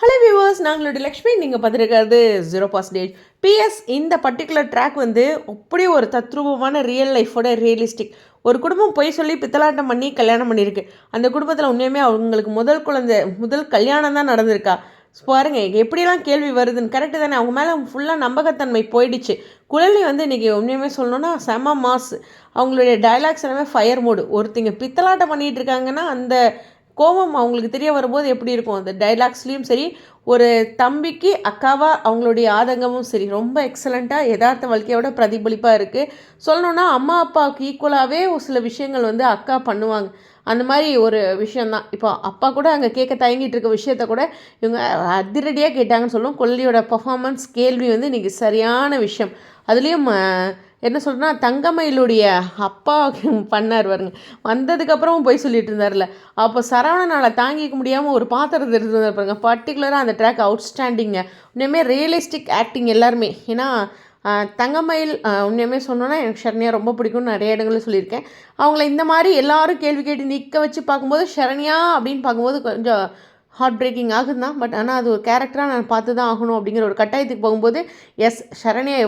Hello viewers, நாங்களோட Lakshmi. நீங்கள் பார்த்துருக்கிறது 0%. PS இந்த particular track வந்து அப்படியே ஒரு தத்ரூபமான ரியல் லைஃபோட ரியலிஸ்டிக். ஒரு குடும்பம் போய் சொல்லி பித்தலாட்டம் பண்ணி கல்யாணம் பண்ணியிருக்கு. அந்த குடும்பத்தில் உண்மையுமே அவங்களுக்கு முதல் கல்யாணம் தான் நடந்திருக்கா. பாருங்க எப்படியெல்லாம் கேள்வி வருதுன்னு. கரெக்டு தானே? அவங்க மேலே ஃபுல்லாக நம்பகத்தன்மை போயிடுச்சு. குழலி வந்து இன்றைக்கி உண்மையுமே சொல்லணுன்னா செம மாஸ். அவங்களுடைய டைலாக்ஸ் எல்லாமே ஃபயர் மோடு. ஒருத்தங்க பித்தலாட்டம் பண்ணிகிட்டு இருக்காங்கன்னா அந்த கோபம் அவங்களுக்கு தெரிய வரும்போது எப்படி இருக்கும். அந்த டைலாக்ஸ்லேயும் சரி, ஒரு தம்பிக்கு அக்காவாக அவங்களுடைய ஆதங்கமும் சரி, ரொம்ப எக்ஸலண்ட்டாக யதார்த்த வாழ்க்கையோட பிரதிபலிப்பாக இருக்குது. சொல்லணுன்னா அம்மா அப்பாவுக்கு ஈக்குவலாகவே ஒரு சில விஷயங்கள் வந்து அக்கா பண்ணுவாங்க. அந்த மாதிரி ஒரு விஷயந்தான். இப்போ அப்பா கூட அங்கே கேட்க தயங்கிட்டு இருக்க விஷயத்த கூட இவங்க அதிரடியாக கேட்டாங்கன்னு சொல்லுவோம். கொல்லியோட பர்ஃபார்மன்ஸ் கேள்வி வந்து இன்றைக்கி சரியான விஷயம். அதுலேயும் என்ன சொல்கிறேன்னா, தங்கமயிலுடைய அப்பா பண்ணார் பாருங்க. வந்ததுக்கப்புறமும் போய் சொல்லிட்டு இருந்தார்ல, அப்போ சரவணனால் தாங்கிக்க முடியாமல் ஒரு பாத்திரத்தை எடுத்துருந்தார் பாருங்க. பர்டிகுலராக அந்த ட்ராக் அவுட்ஸ்டாண்டிங்க. உண்மையுமே ரியலிஸ்டிக் ஆக்டிங் எல்லாருமே. ஏன்னா தங்கமயில் உண்மையுமே சொன்னோன்னா எனக்கு ஷரண்யா ரொம்ப பிடிக்கும்னு நிறைய இடங்களில் சொல்லியிருக்கேன். அவங்கள இந்த மாதிரி எல்லாரும் கேள்வி கேட்டு நிற்க வச்சு பார்க்கும்போது ஷரண்யா அப்படின்னு பார்க்கும்போது கொஞ்சம் ஹார்ட் பிரேக்கிங் ஆகுது தான். பட் ஆனால் அது ஒரு கேரக்டராக நான் பார்த்து தான் ஆகணும் அப்படிங்கிற ஒரு கட்டாயத்துக்கு போகும்போது எஸ், ஷரண்யா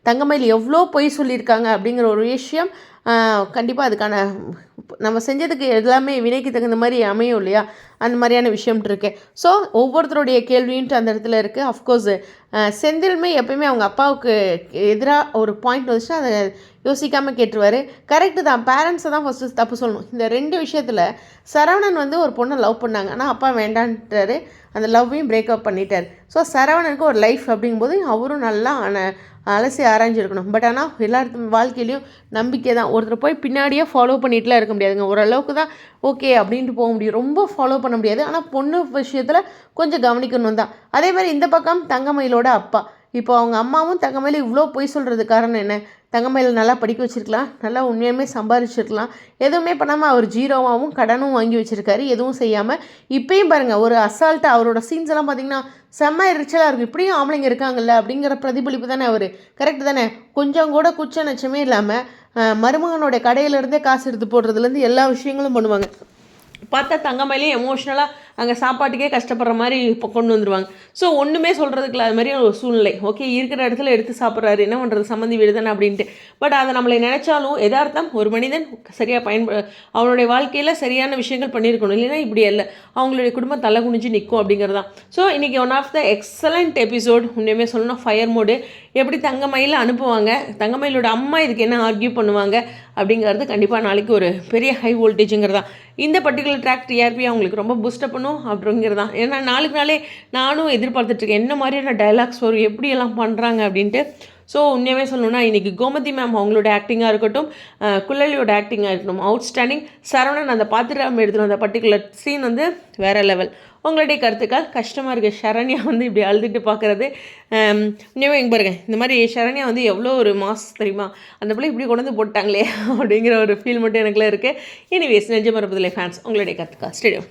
தங்கமயில் எவ்வளோ பொய் சொல்லியிருக்காங்க அப்படிங்கிற ஒரு விஷயம் கண்டிப்பாக அதுக்கான நம்ம செஞ்சதுக்கு எல்லாமே வினைக்கு தகுந்த மாதிரி அமையும் இல்லையா, அந்த மாதிரியான விஷயம் இருக்கு. ஸோ ஒவ்வொருத்தருடைய கேள்வின்ட்டு அந்த இடத்துல இருக்குது. அஃப்கோர்ஸ் செந்திலுமே எப்பயுமே அவங்க அப்பாவுக்கு எதிராக ஒரு பாயிண்ட் வந்துச்சுன்னா அதை யோசிக்காமல் கேட்டுருவார். கரெக்டு தான், பேரண்ட்ஸை தான் ஃபஸ்ட்டு தப்பு சொல்லணும். இந்த ரெண்டு விஷயத்தில் சரவணன் வந்து ஒரு பொண்ணை லவ் பண்ணாங்க, ஆனால் அப்பா வேண்டான்ட்டார். அந்த லவ்வையும் பிரேக்கப் பண்ணிட்டார். ஸோ சரவணனுக்கு ஒரு லைஃப் அப்படிங்கும்போது அவரும் நல்லா அலசி ஆராய்ஞ்சிருக்கணும். பட் ஆனால் எல்லாருக்கும் வாழ்க்கையிலையும் நம்பிக்கை தான். ஒருத்தர் போய் பின்னாடியே ஃபாலோ பண்ணிட்டுலாம் இருக்க முடியாதுங்க. ஓரளவுக்கு தான் ஓகே அப்படின்ட்டு போக முடியும். ரொம்ப ஃபாலோ பண்ண முடியாது. ஆனால் பொண்ணு விஷயத்தில் கொஞ்சம் கவனிக்கணும் தான். அதே மாதிரி இந்த பக்கம் தங்கமயிலோட அப்பா. இப்போ அவங்க அம்மாவும் தங்கமயில இவ்வளோ பொய் சொல்கிறது காரணம் என்ன? தங்கமயில நல்லா படிக்க வச்சுருக்கலாம், நல்லா உண்மையுமே சம்பாதிச்சிருக்கலாம். எதுவுமே பண்ணாமல் அவர் ஜீரோவாகவும் கடனும் வாங்கி வச்சுருக்காரு, எதுவும் செய்யாமல். இப்பயும் பாருங்கள், ஒரு அசால்ட்டாக அவரோட சீன்ஸ் எல்லாம் பார்த்திங்கன்னா செம்ம எரிச்சலாக இருக்கும். இப்படியும் ஆம்பளைங்க இருக்காங்கல்ல அப்படிங்கிற பிரதிபலிப்பு தானே அவர். கரெக்டு தானே? கொஞ்சம் கூட குச்ச நச்சமே இல்லாமல் மருமகனோட கடையிலேருந்தே காசு எடுத்து போடுறதுலேருந்து எல்லா விஷயங்களும் பண்ணுவாங்க. பார்த்தா தங்கமயிலையும் எமோஷ்னலாக அங்கே சாப்பாட்டுக்கே கஷ்டப்படுற மாதிரி இப்போ கொண்டு வந்துடுவாங்க. ஸோ ஒன்றுமே சொல்கிறதுக்குல அது மாதிரி ஒரு சூழ்நிலை. ஓகே, இருக்கிற இடத்துல எடுத்து சாப்பிட்றாரு, என்ன பண்ணுறது, சம்மந்தி வீடு தானே அப்படின்ட்டு. பட் அதை நம்மளை நினச்சாலும் எதார்த்தம் ஒரு மனிதன் சரியாக அவனுடைய வாழ்க்கையில் சரியான விஷயங்கள் பண்ணியிருக்கணும். இல்லைன்னா இப்படி இல்லை, அவங்களுடைய குடும்பம் தலை குனிஞ்சு நிற்கும் அப்படிங்கிறது தான். ஸோ இன்றைக்கி one of the excellent episode. உண்மையுமே சொல்லணும், ஃபயர் மோடு. எப்படி தங்கமயில அனுப்புவாங்க, தங்கமயிலோட அம்மா இதுக்கு என்ன ஆர்கியூ பண்ணுவாங்க அப்படிங்கிறது கண்டிப்பாக நாளைக்கு ஒரு பெரிய ஹை வோல்டேஜுங்கிறது தான். இந்த பர்டிகுலர் ட்ராக் டிஆர்பி அவங்களுக்கு ரொம்ப பூஸ்டப் பண்ணும் அப்படிங்கிறது தான். ஏன்னா நாளுக்கு நாளே நானும் எதிர்பார்த்துட்ருக்கேன் என்ன மாதிரியான டைலாக்ஸ் வரும், எப்படியெல்லாம் பண்ணுறாங்க அப்படின்ட்டு. ஸோ உண்மையாகவே சொல்லணும்னா இன்றைக்கி கோமதி மேம் அவங்களோட ஆக்டிங்காக இருக்கட்டும், குழலியோட ஆக்டிங்காக இருக்கட்டும், அவுட்ஸ்டாண்டிங். சரவணன் அந்த பாத்திரம் எடுத்துகிட்டு அந்த பர்டிகுலர் சீன் வந்து வேறு லெவல். உங்களுடைய கருத்துக்கள். கஷ்டமாக இருக்குது ஷரண்யா வந்து இப்படி அழுதுட்டு பார்க்குறது. உண்மையாக எங்கே பாருங்க, இந்த மாதிரி ஷரண்யா வந்து எவ்வளோ ஒரு மாஸ் தெரியுமா, அந்த பிள்ளை இப்படி கொண்டு வந்து போட்டாங்களே அப்படிங்கிற ஒரு ஃபீல் மட்டும் எனக்குள்ள இருக்குது. எனிவேஸ், நெஞ்ச மரபதில்லை ஃபேன்ஸ், உங்களுடைய கருத்துக்கள். ஸ்டேடியம்.